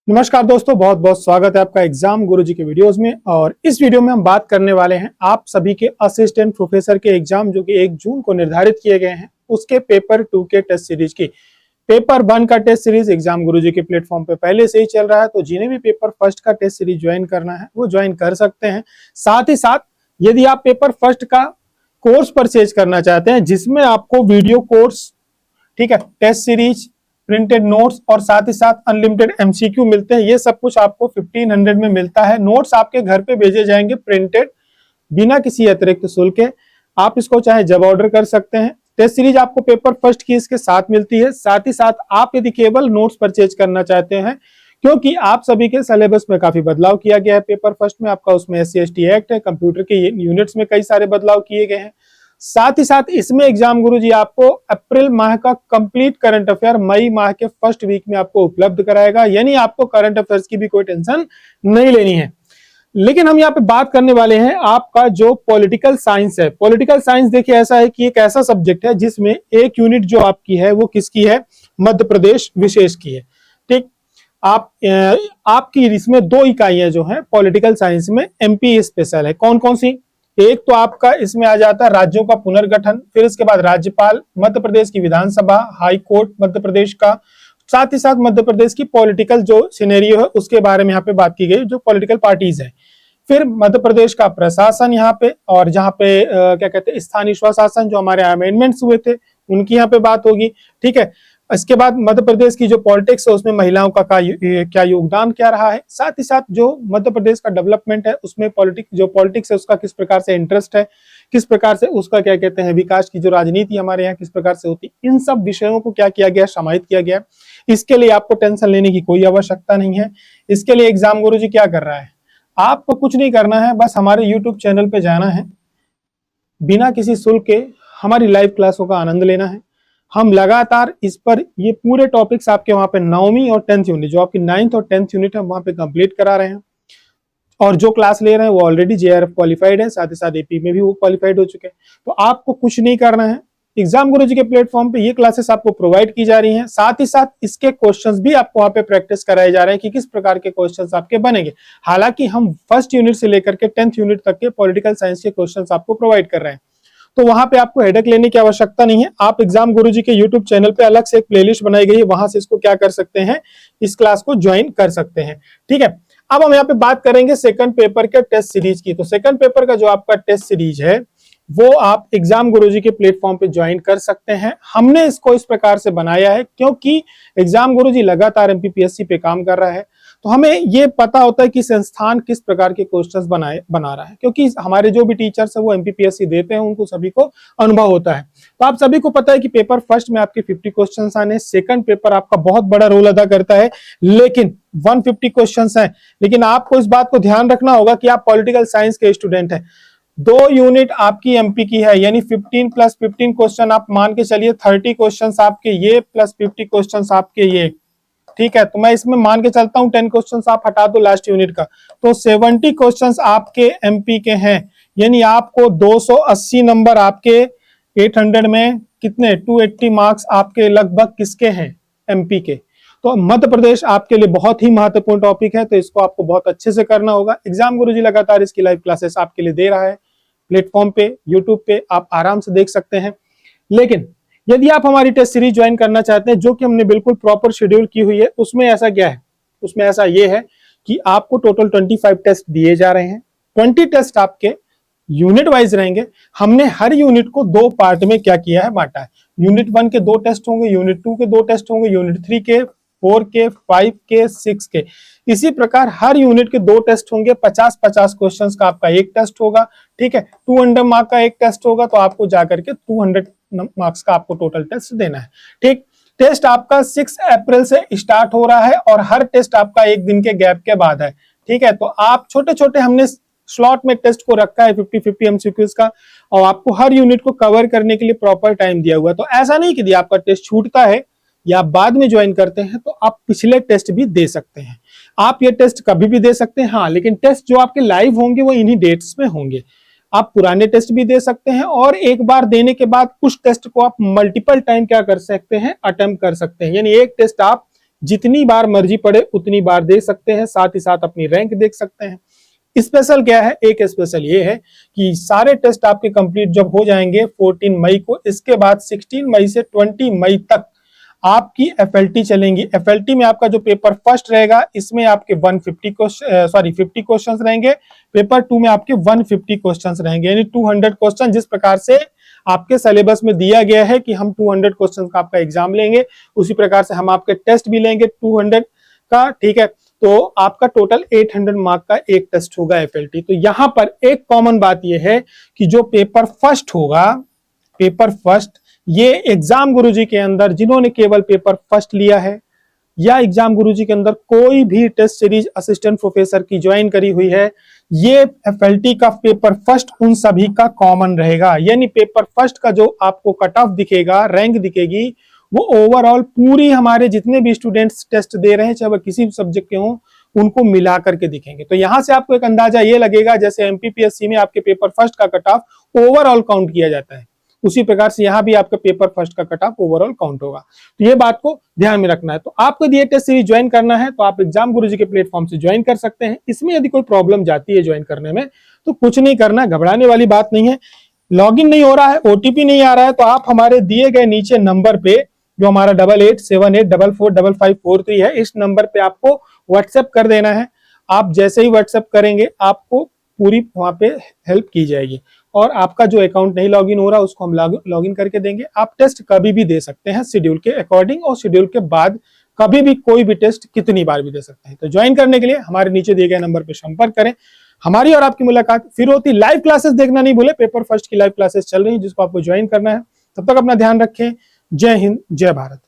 नमस्कार दोस्तों, बहुत बहुत स्वागत है आपका एग्जाम गुरुजी के वीडियोस में। और इस वीडियो में हम बात करने वाले हैं आप सभी के असिस्टेंट प्रोफेसर के एग्जाम जो कि 1 जून को निर्धारित किए गए हैं, उसके पेपर 2 के टेस्ट सीरीज की। पेपर 1 का टेस्ट सीरीज एग्जाम गुरुजी के प्लेटफॉर्म पे पहले से ही चल रहा है, तो जिन्हें भी पेपर फर्स्ट का टेस्ट सीरीज ज्वाइन करना है वो ज्वाइन कर सकते हैं। साथ ही साथ यदि आप पेपर फर्स्ट का कोर्स परचेज करना चाहते हैं जिसमें आपको वीडियो कोर्स, ठीक है, टेस्ट सीरीज, प्रिंटेड नोट्स और साथ ही साथ अनलिमिटेड एमसीक्यू मिलते हैं, ये सब कुछ आपको 1500 में मिलता है। नोट्स आपके घर पे भेजे जाएंगे प्रिंटेड, बिना किसी अतिरिक्त शुल्क के। आप इसको चाहे जब ऑर्डर कर सकते हैं। टेस्ट सीरीज आपको पेपर फर्स्ट की इसके साथ मिलती है। साथ ही साथ आप यदि केवल नोट्स परचेज करना चाहते हैं, क्योंकि आप सभी के सिलेबस में काफी बदलाव किया गया है पेपर फर्स्ट में, आपका उसमें SC/ST एक्ट है, कंप्यूटर के यूनिट्स में कई सारे बदलाव किए गए हैं। साथ ही साथ इसमें एग्जाम गुरुजी आपको अप्रैल माह का कंप्लीट करंट अफेयर मई माह के फर्स्ट वीक में आपको उपलब्ध कराएगा, यानी आपको करंट अफेयर्स की भी कोई टेंशन नहीं लेनी है। लेकिन हम यहाँ पे बात करने वाले हैं आपका जो पॉलिटिकल साइंस है। पॉलिटिकल साइंस देखिए ऐसा है कि एक ऐसा सब्जेक्ट है जिसमें एक यूनिट जो आपकी है वो किसकी है, मध्य प्रदेश विशेष की है। ठीक, आपकी इसमें 2 इकाइयां जो है पॉलिटिकल साइंस में MP स्पेशल है। कौन कौन सी? एक तो आपका इसमें आ जाता है राज्यों का पुनर्गठन, फिर इसके बाद राज्यपाल, मध्य प्रदेश की विधानसभा, हाई कोर्ट मध्य प्रदेश का, साथ ही साथ मध्य प्रदेश की पॉलिटिकल जो सिनेरियो है उसके बारे में यहाँ पे बात की गई, जो पॉलिटिकल पार्टीज है। फिर मध्य प्रदेश का प्रशासन यहाँ पे, और जहाँ पे क्या कहते हैं स्थानीय स्वशासन, जो हमारे अमेंडमेंट्स हुए थे उनकी यहाँ पे बात होगी। ठीक है, इसके बाद मध्य प्रदेश की जो पॉलिटिक्स है उसमें महिलाओं का क्या योगदान क्या रहा है। साथ ही साथ जो मध्य प्रदेश का डेवलपमेंट है उसमें पॉलिटिक्स है उसका किस प्रकार से इंटरेस्ट है, किस प्रकार से उसका क्या कहते हैं विकास की जो राजनीति हमारे यहाँ किस प्रकार से होती, इन सब विषयों को क्या किया गया, समाहित किया गया। इसके लिए आपको टेंशन लेने की कोई आवश्यकता नहीं है। इसके लिए एग्जाम गुरुजी क्या कर रहा है, आपको कुछ नहीं करना है, बस हमारे यूट्यूब चैनल पे जाना है, बिना किसी शुल्क के हमारी लाइव क्लासों का आनंद लेना है। हम लगातार इस पर ये पूरे टॉपिक्स आपके वहां पे 9वीं और 10th यूनिट, जो आपकी 9th और 10th यूनिट है वहां पे कंप्लीट करा रहे हैं। और जो क्लास ले रहे हैं वो ऑलरेडी JRF क्वालिफाइड है, साथ ही साथ AP में भी वो क्वालिफाइड हो चुके हैं। तो आपको कुछ नहीं करना है, एग्जाम गुरुजी के प्लेटफॉर्म पे ये क्लासेस आपको प्रोवाइड की जा रही हैं। साथ ही साथ इसके क्वेश्चंस भी आपको वहां पे प्रैक्टिस कराए जा रहे हैं कि किस प्रकार के क्वेश्चंस आपके बनेंगे। हालांकि हम फर्स्ट यूनिट से लेकर के 10th यूनिट तक के पॉलिटिकल साइंस के क्वेश्चंस आपको प्रोवाइड कर रहे हैं, तो वहां पे आपको हेडेक लेने की आवश्यकता नहीं है। आप एग्जाम गुरुजी के यूट्यूब चैनल पे अलग से एक प्लेलिस्ट बनाई गई है, वहां से इसको क्या कर सकते हैं, इस क्लास को ज्वाइन कर सकते हैं। ठीक है, अब हम यहाँ पे बात करेंगे सेकंड पेपर के टेस्ट सीरीज की। तो सेकंड पेपर का जो आपका टेस्ट सीरीज है वो आप एग्जाम गुरुजी के प्लेटफॉर्म पे ज्वाइन कर सकते हैं। हमने इसको इस प्रकार से बनाया है क्योंकि एग्जाम गुरुजी लगातार MPPSC पे काम कर रहा है, तो हमें ये पता होता है कि संस्थान किस प्रकार के क्वेश्चंस बना रहा है, क्योंकि हमारे जो भी टीचर्स है वो MPPSC देते हैं, उनको सभी को अनुभव होता है। तो आप सभी को पता है कि पेपर फर्स्ट में आपके 50 क्वेश्चंस आने, सेकंड पेपर आपका बहुत बड़ा रोल अदा करता है, लेकिन 150 क्वेश्चंस हैं। लेकिन आपको इस बात को ध्यान रखना होगा कि आप पॉलिटिकल साइंस के स्टूडेंट हैं, 2 यूनिट आपकी MP की है, यानी 15 + 15 क्वेश्चन आप मान के चलिए, 30 क्वेश्चन आपके ये प्लस 50 क्वेश्चन आपके ये। ठीक है, तो मैं इसमें मान के चलता हूं 10 क्वेश्चंस आप हटा दो लास्ट यूनिट का, तो 70 क्वेश्चंस आपके MP के हैं, यानी आपको 280 नंबर आपके 800 में कितने 280 मार्क्स आपके लगभग किसके हैं, MP के। तो मध्य प्रदेश आपके लिए बहुत ही महत्वपूर्ण टॉपिक है, तो इसको आपको बहुत अच्छे से करना होगा। एग्जाम गुरुजी लगातार इसकी लाइव क्लासेस आपके लिए दे रहा है प्लेटफॉर्म पे, यूट्यूब पे आप आराम से देख सकते हैं। लेकिन यदि आप हमारी टेस्ट सीरीज ज्वाइन करना चाहते हैं, जो कि हमने बिल्कुल प्रॉपर शेड्यूल की हुई है, उसमें ऐसा क्या है, उसमें ऐसा ये है कि आपको टोटल 25 टेस्ट दिए जा रहे हैं। 20 टेस्ट आपके यूनिट वाइज रहेंगे। हमने हर यूनिट को 2 पार्ट में क्या किया है, बांटा है। यूनिट 1 के 2 टेस्ट होंगे, यूनिट 2 के 2 टेस्ट होंगे, यूनिट 3 के, 4 के, 5 के, 6 के। इसी प्रकार हर यूनिट के 2 टेस्ट होंगे। 50-50 क्वेश्चंस का आपका एक टेस्ट होगा। ठीक है, 200 मार्क का एक टेस्ट होगा, तो आपको जाकर के 200 मार्क्स का आपको टोटल टेस्ट देना है। ठीक, टेस्ट आपका 6 अप्रैल से स्टार्ट हो रहा है और हर टेस्ट आपका 1 दिन के गैप के बाद है। ठीक है, तो आप छोटे छोटे हमने स्लॉट में टेस्ट को रखा है 50-50 MCQs का, और आपको हर यूनिट को कवर करने के लिए प्रॉपर टाइम दिया हुआ है। तो ऐसा नहीं कि यदि आपका टेस्ट छूटता है या बाद में ज्वाइन करते हैं तो आप पिछले टेस्ट भी दे सकते हैं। आप ये टेस्ट कभी भी दे सकते हैं, हाँ, लेकिन टेस्ट जो आपके लाइव होंगे वो इन्हीं डेट्स में होंगे। आप पुराने टेस्ट भी दे सकते हैं, और एक बार देने के बाद उस टेस्ट को आप मल्टीपल टाइम क्या कर सकते हैं, अटेम्प्ट कर सकते हैं। यानी एक टेस्ट आप जितनी बार मर्जी पढ़े उतनी बार दे सकते हैं, साथ ही साथ अपनी रैंक देख सकते हैं। स्पेशल क्या है, एक स्पेशल ये है कि सारे टेस्ट आपके कंप्लीट जब हो जाएंगे 14 मई को, इसके बाद 16 मई से 20 मई तक आपकी एफएलटी चलेंगी। एफएलटी में आपका जो पेपर फर्स्ट रहेगा इसमें आपके 50 क्वेश्चंस रहेंगे। पेपर 2 में आपके 150 क्वेश्चंस रहेंगे, यानी 200 क्वेश्चन। जिस प्रकार से आपके सिलेबस में दिया गया है कि हम 200 क्वेश्चन का आपका एग्जाम लेंगे, उसी प्रकार से हम आपके टेस्ट भी लेंगे 200 का, ठीक है। तो आपका टोटल 800 मार्क का एक टेस्ट होगा एफएलटी। तो यहां पर एक कॉमन बात यह है कि जो पेपर फर्स्ट होगा, पेपर फर्स्ट, ये एग्जाम गुरुजी के अंदर जिन्होंने केवल पेपर फर्स्ट लिया है या एग्जाम गुरुजी के अंदर कोई भी टेस्ट सीरीज असिस्टेंट प्रोफेसर की ज्वाइन करी हुई है, ये एफएलटी का पेपर फर्स्ट उन सभी का कॉमन रहेगा। यानी पेपर फर्स्ट का जो आपको कट ऑफ दिखेगा, रैंक दिखेगी, वो ओवरऑल पूरी हमारे जितने भी स्टूडेंट्स टेस्ट दे रहे हैं, चाहे वह किसी भी सब्जेक्ट के हों, उनको मिला करके दिखेंगे। तो यहां से आपको एक अंदाजा ये लगेगा, जैसे एमपीपीएससी में आपके पेपर फर्स्ट का कट ऑफ ओवरऑल काउंट किया जाता है, उसी प्रकार से यहां भी आपका पेपर फर्स्ट का कट ऑफ ओवरऑल काउंट होगा। तो ये बात को ध्यान में रखना है। तो आपको ये टेस्ट सीरीज ज्वाइन करना है तो आप एग्जाम गुरुजी के प्लेटफॉर्म से ज्वाइन कर सकते हैं। इसमें यदि कोई प्रॉब्लम जाती है ज्वाइन करने में तो कुछ नहीं करना, घबराने वाली बात नहीं है। लॉगिन नहीं हो रहा है, ओटीपी नहीं आ रहा है, तो आप हमारे दिए गए नीचे नंबर पे, जो हमारा 8878445543 है, इस नंबर पे आपको व्हाट्सएप कर देना है। आप जैसे ही व्हाट्सएप करेंगे आपको पूरी वहां पे हेल्प की जाएगी, और आपका जो अकाउंट नहीं लॉगिन हो रहा उसको हम लॉगिन करके देंगे। आप टेस्ट कभी भी दे सकते हैं शेड्यूल के अकॉर्डिंग, और शेड्यूल के बाद कभी भी कोई भी टेस्ट कितनी बार भी दे सकते हैं। तो ज्वाइन करने के लिए हमारे नीचे दिए गए नंबर पर संपर्क करें। हमारी और आपकी मुलाकात फिर होती। लाइव क्लासेस देखना नहीं भूले, पेपर फर्स्ट की लाइव क्लासेस चल रही है जिसको आपको ज्वाइन करना है। तब तक अपना ध्यान रखें। जय हिंद, जय भारत।